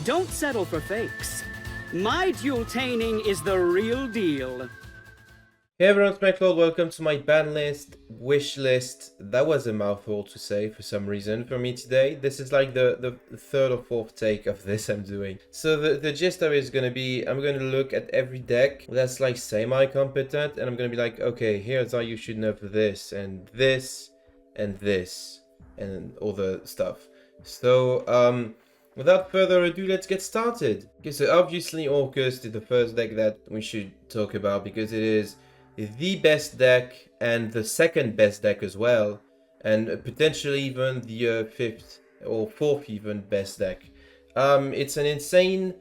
Don't settle for fakes. My duel-taining is the real deal. Hey everyone, it's mekklord. Welcome to my ban list, wish list. That was a mouthful to say for some reason for me today. This is like the third or fourth take of this I'm doing. So the gist of it is going to be, I'm going to look at every deck that's like semi-competent, and I'm going to be like, okay, here's how you should know for this, and this, and this, and all the stuff. So, without further ado, let's get started. Okay, so obviously Orcust is the first deck that we should talk about because it is the best deck and the second best deck as well, and potentially even the fifth or fourth even best deck. It's an insane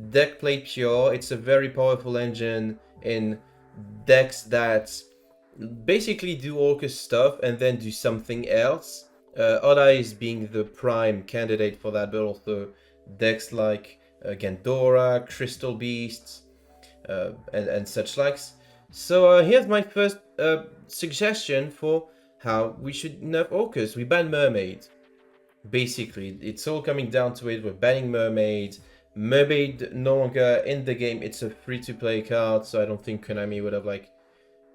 deck played pure. It's a very powerful engine in decks that basically do Orcust stuff and then do something else. Odd Eyes being the prime candidate for that, but also decks like Gandora, Crystal Beasts, and such likes. So here's my first suggestion for how we should nerf Orcust. We ban Mermaid. Basically, it's all coming down to it. We're banning Mermaid. Mermaid no longer in the game. It's a free-to-play card, so I don't think Konami would have like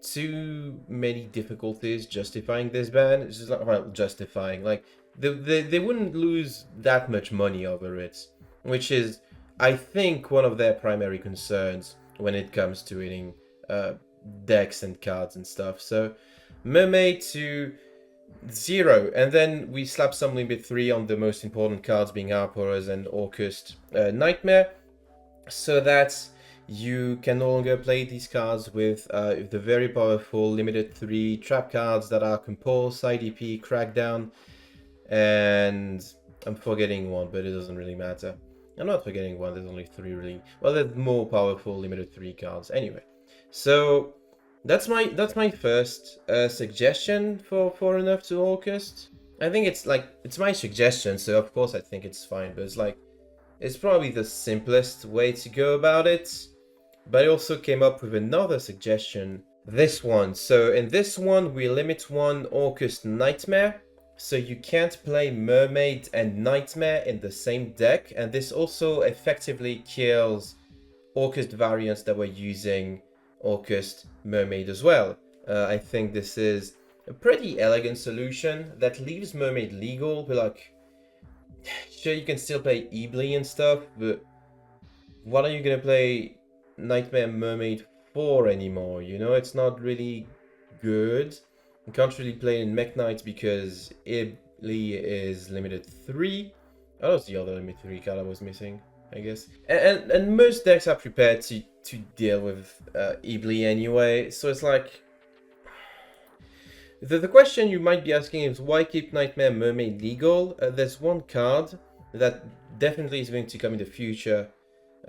too many difficulties justifying this ban. It's just like, well, justifying, like they wouldn't lose that much money over it, which is, I think, one of their primary concerns when it comes to hitting decks and cards and stuff. So Mermaid to 0, and then we slap some limit 3 on the most important cards, being Harpers and Orcust Nightmare, so that you can no longer play these cards with the very powerful limited 3 trap cards that are Compulse, IDP, Crackdown, and I'm forgetting one, but it doesn't really matter. I'm not forgetting one, there's only 3 really. Well, there's more powerful limited 3 cards. Anyway, so that's my first suggestion for a nerf to Orcust. I think it's my suggestion, so of course I think it's fine, but it's probably the simplest way to go about it. But I also came up with another suggestion. This one. So in this one, we limit 1 Orcust Nightmare. So you can't play Mermaid and Nightmare in the same deck. And this also effectively kills Orcust variants that were using Orcust Mermaid as well. I think this is a pretty elegant solution that leaves Mermaid legal. But like, sure, you can still play Ebly and stuff, but what are you gonna play Nightmare Mermaid for anymore? You know, it's not really good. You can't really play in Mech Knight because Ebly is limited 3. Oh, that was the other limited 3 card I was missing, I guess. And most decks are prepared to deal with Ebly anyway, so it's like, the question you might be asking is, why keep Nightmare Mermaid legal? There's one card that definitely is going to come in the future,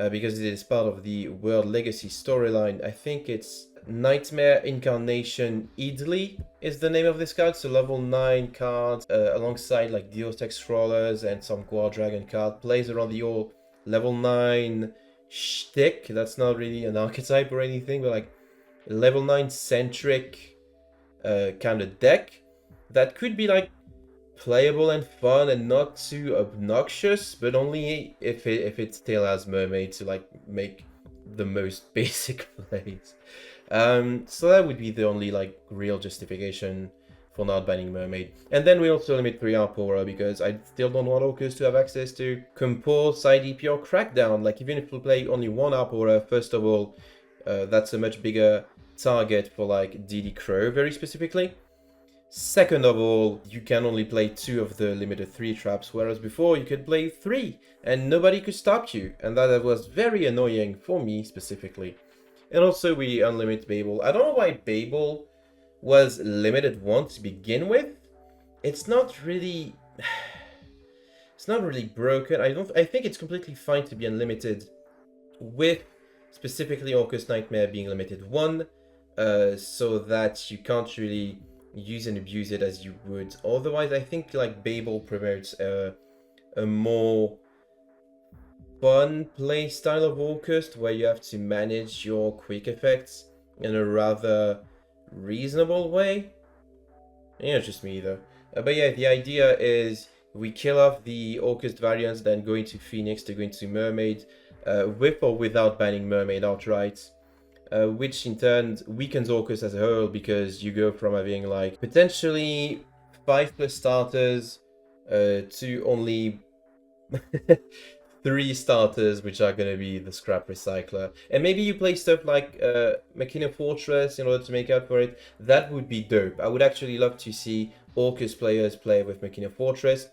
because it is part of the World Legacy storyline. I think it's Nightmare Incarnation Idly is the name of this card. So level 9 card, alongside like Deus Ex Crawlers and some Guard Dragon card, plays around the old level 9 shtick. That's not really an archetype or anything, but like level 9 centric kind of deck that could be like playable and fun and not too obnoxious, but only if it still has Mermaid to like make the most basic plays. So that would be the only like real justification for not banning Mermaid. And then we also limit 3 Harpora because I still don't want Orcust to have access to Compulse, IDP, or Crackdown. Like, even if we play only 1 Harpora, first of all, that's a much bigger target for like DD Crow very specifically. Second of all, you can only play 2 of the limited 3 traps, whereas before you could play 3 and nobody could stop you, and that was very annoying for me specifically. And also we unlimit Babel. I don't know why Babel was limited 1 to begin with. It's not really broken. I think it's completely fine to be unlimited, with specifically Orcust Nightmare being limited 1, so that you can't really use and abuse it as you would otherwise. I think like Babel promotes a more fun play style of Orcust, where you have to manage your quick effects in a rather reasonable way. Yeah, it's just me though. But yeah, the idea is We kill off the orcust variants, then go into Phoenix to go into Mermaid, with or without banning Mermaid outright. Which in turn weakens orcust as a whole, because you go from having like potentially 5+ starters to only 3 starters, which are going to be the scrap recycler. And maybe you play stuff like mekklord Fortress in order to make up for it. That would be dope. I would actually love to see orcust players play with mekklord Fortress.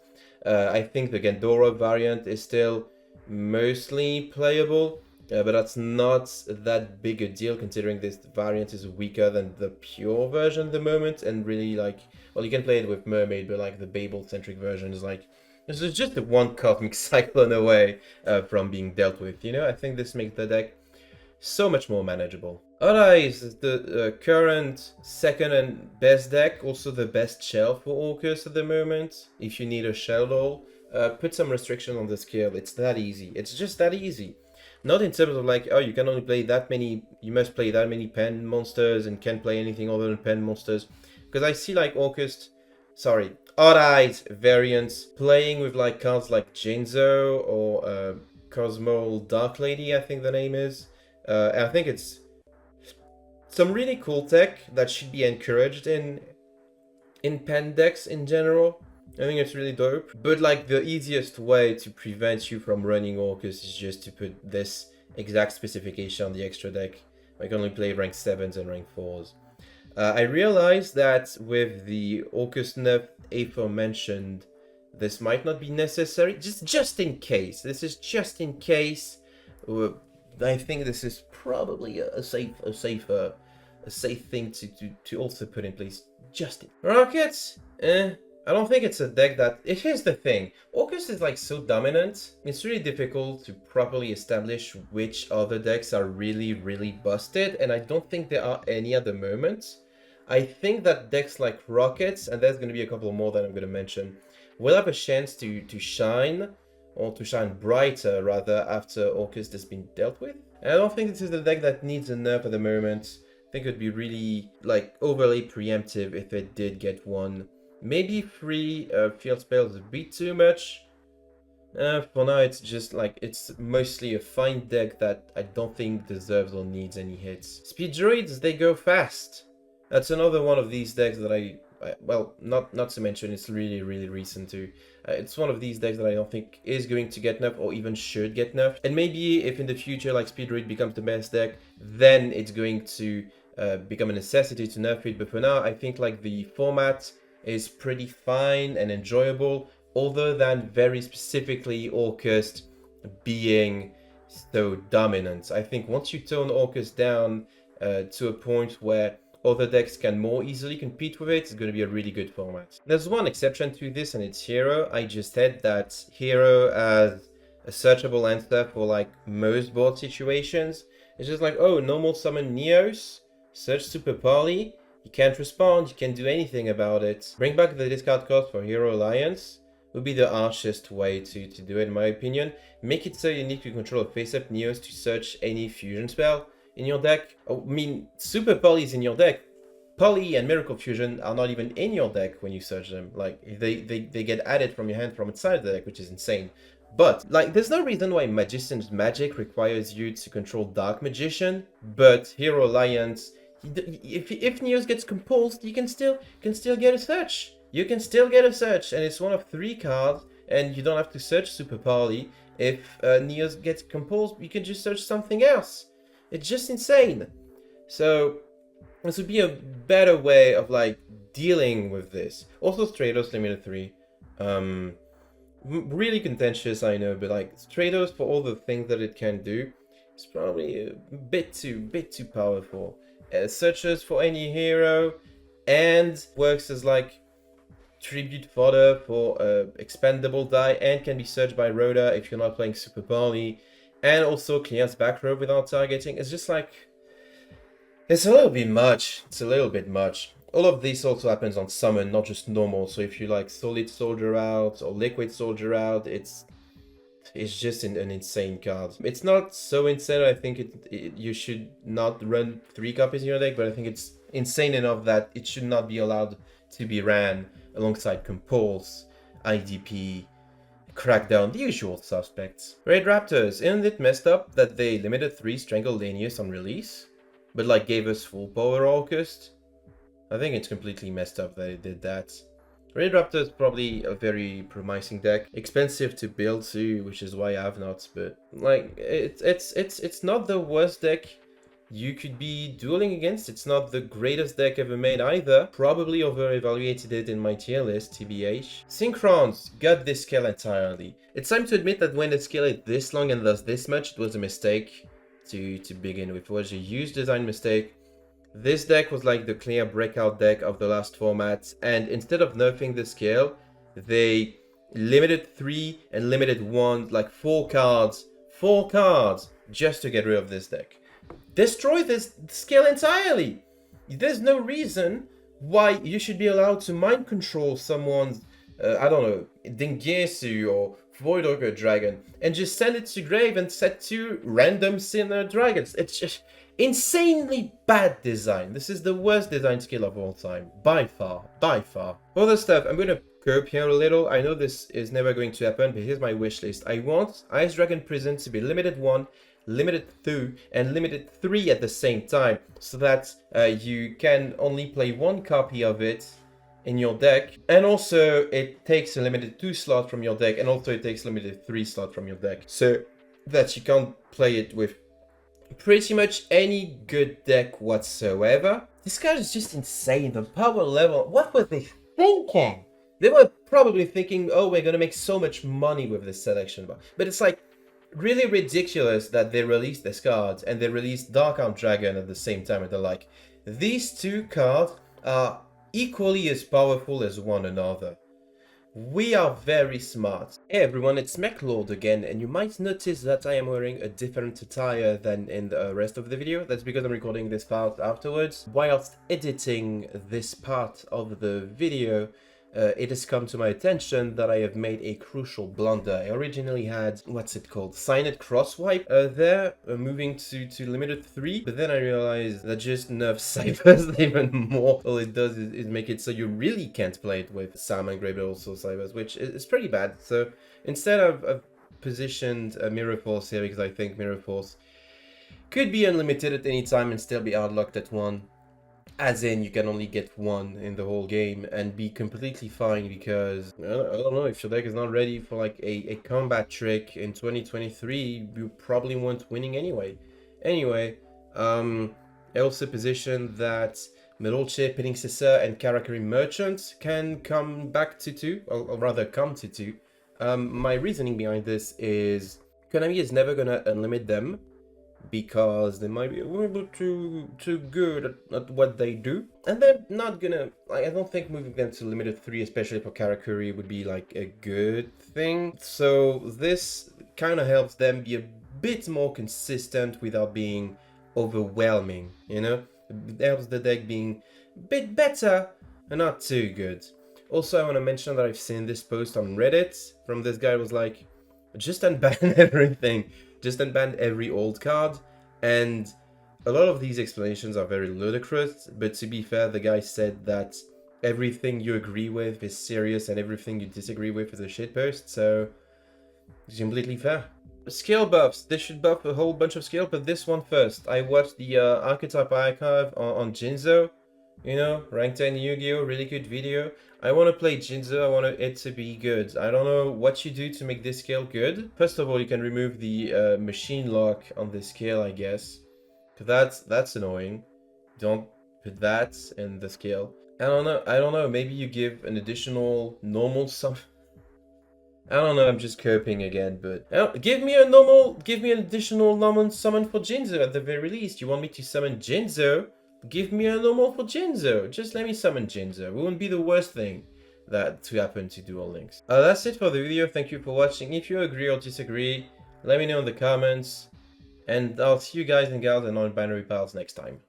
I think the Gandora variant is still mostly playable, but that's not that big a deal considering this variant is weaker than the pure version at the moment. And really, like, well, you can play it with Mermaid, but like the Babel-centric version is like, this is just one cosmic cyclone away from being dealt with, you know? I think this makes the deck so much more manageable. Alright, the current second and best deck, also the best shell for Orcust at the moment. If you need a shell roll, put some restriction on the skill. It's that easy. It's just that easy. Not in terms of like, oh, you can only play that many, you must play that many pen monsters and can't play anything other than pen monsters. Because I see like Orcust, sorry, Alright variants playing with like cards like Jinzo or Cosmo Dark Lady, I think the name is. And I think it's some really cool tech that should be encouraged in pen decks in general. I think it's really dope. But like the easiest way to prevent you from running Orcust is just to put this exact specification on the extra deck. I can only play rank 7s and rank 4s. I realized that with the Orcust nerf aforementioned, this might not be necessary. Just in case. This is just in case. I think this is probably a safe thing to also put in place. Just in. Rockets? I don't think it's a deck that... Here's the thing. Orcust is like so dominant. It's really difficult to properly establish which other decks are really, really busted. And I don't think there are any at the moment. I think that decks like Rockets, and there's going to be a couple more that I'm going to mention, will have a chance to shine, or to shine brighter rather, after Orcust has been dealt with. And I don't think this is the deck that needs a nerf at the moment. I think it would be really like overly preemptive if it did get one. Maybe 3 field spells a bit too much. For now, it's just like, it's mostly a fine deck that I don't think deserves or needs any hits. Speed Druids, they go fast. That's another one of these decks that I well, not to mention, it's really, really recent too. It's one of these decks that I don't think is going to get nerfed or even should get nerfed. And maybe if in the future, like, Speed Druid becomes the best deck, then it's going to become a necessity to nerf it. But for now, I think like the format is pretty fine and enjoyable, other than very specifically Orcust being so dominant. I think once you tone Orcust down to a point where other decks can more easily compete with it, it's going to be a really good format. There's one exception to this, and it's Hero. I just said that Hero has a searchable answer for like most board situations. It's just like, oh, normal summon Neos, search Super Poly, you can't respond, you can't do anything about it. Bring back the discard cost for Hero Alliance would be the harshest way to do it, in my opinion. Make it so you need to control a face-up Neos to search any fusion spell in your deck. I mean, Super Poly is in your deck. Poly and Miracle Fusion are not even in your deck when you search them. Like, they get added from your hand from inside the deck, which is insane. But, like, there's no reason why Magician's Magic requires you to control Dark Magician, but Hero Alliance, if Neos gets compulsed, you can still get a search. You can still get a search, and it's one of 3 cards, and you don't have to search Super Poly. If Neos gets compulsed, you can just search something else. It's just insane. So this would be a better way of like dealing with this. Also, Stratos Limited 3. Really contentious, I know, but like Stratos, for all the things that it can do, it's probably a bit too powerful. Searches for any hero, and works as like tribute fodder for expendable die, and can be searched by Rhoda if you're not playing Super Poly. And also clears back row without targeting. It's just like, it's a little bit much. It's a little bit much. All of this also happens on summon, not just normal. So if you like Solid Soldier out or Liquid Soldier out, it's just an insane card. It's not so insane. I think you should not run 3 copies in your deck, but I think it's insane enough that it should not be allowed to be ran alongside Compulse. IDP, Crackdown, the usual suspects. Raid Raptors, isn't it messed up that they limited 3 Strangled Lanius on release? But like gave us full power orcust? I think it's completely messed up that they did that. Raid Raptor is probably a very promising deck. Expensive to build too, which is why I have not, but like it's not the worst deck you could be dueling against. It's not the greatest deck ever made either. Probably over-evaluated it in my tier list, TBH. Synchrons got this scale entirely. It's time to admit that when the scale is this long and does this much, it was a mistake to begin with. It was a huge design mistake. This deck was like the clear breakout deck of the last format, and instead of nerfing the scale, they limited 3 and limited 1, like 4 cards, just to get rid of this deck. Destroy this scale entirely! There's no reason why you should be allowed to mind control someone's, I don't know, Dengesu or Voidogre Dragon, and just send it to grave and set 2 random Sinner Dragons. It's just insanely bad design. This is the worst design skill of all time. By far. By far. Other stuff, I'm gonna curb here a little. I know this is never going to happen, but here's my wish list. I want Ice Dragon Prison to be limited 1, limited 2, and limited 3 at the same time, so that you can only play 1 copy of it in your deck, and also it takes a limited 2 slot from your deck, and also it takes limited 3 slot from your deck, so that you can't play it with pretty much any good deck whatsoever. This card is just insane. The power level, what were they thinking? They were probably thinking, oh, we're gonna make so much money with this selection bar. But it's like really ridiculous that they released this card and they released Dark-Armed Dragon at the same time, and they're like, these 2 cards are equally as powerful as one another. We are very smart. Hey everyone, it's mekklord again, and you might notice that I am wearing a different attire than in the rest of the video. That's because I'm recording this part afterwards. Whilst editing this part of the video, it has come to my attention that I have made a crucial blunder. I originally had, what's it called, Signet Crosswipe there, moving to limited 3, but then I realized that just nerfs Cybers even more. All it does is make it so you really can't play it with Sam engraved, also Cybers, which is pretty bad. So instead I've positioned a Mirror Force here because I think Mirror Force could be unlimited at any time and still be hardlocked at 1. As in, you can only get 1 in the whole game and be completely fine, because I don't know, if your deck is not ready for like a combat trick in 2023, you probably weren't winning anyway. Anyway, I also positioned that Melolche, Pinning Sissa, and Karakuri Merchant can come back to 2, or rather come to 2. My reasoning behind this is Konami is never gonna unlimit them, because they might be a little bit too good at what they do, and they're not gonna, like, I don't think moving them to limited 3, especially for Karakuri, would be like a good thing. So this kind of helps them be a bit more consistent without being overwhelming, you know? It helps the deck being a bit better and not too good. Also, I want to mention that I've seen this post on Reddit from this guy who was like, just unban everything. Just unban every old card, and a lot of these explanations are very ludicrous, but to be fair, the guy said that everything you agree with is serious and everything you disagree with is a shitpost, so it's completely fair. Skill buffs, they should buff a whole bunch of skill, but this one first. I watched the Archetype Archive on Jinzo, you know, Rank 10 Yu-Gi-Oh, really good video. I want to play Jinzo, I want it to be good. I don't know what you do to make this scale good. First of all, you can remove the machine lock on this scale, I guess. That's annoying. Don't put that in the scale. I don't know, maybe you give an additional normal summon. I don't know, I'm just coping again, but give me an additional normal summon for Jinzo at the very least. You want me to summon Jinzo? Give me a normal for Jinzo. Just let me summon Jinzo. It wouldn't be the worst thing that to happen to Duel Links. That's it for the video. Thank you for watching. If you agree or disagree, let me know in the comments. And I'll see you guys and gals and non-binary pals next time.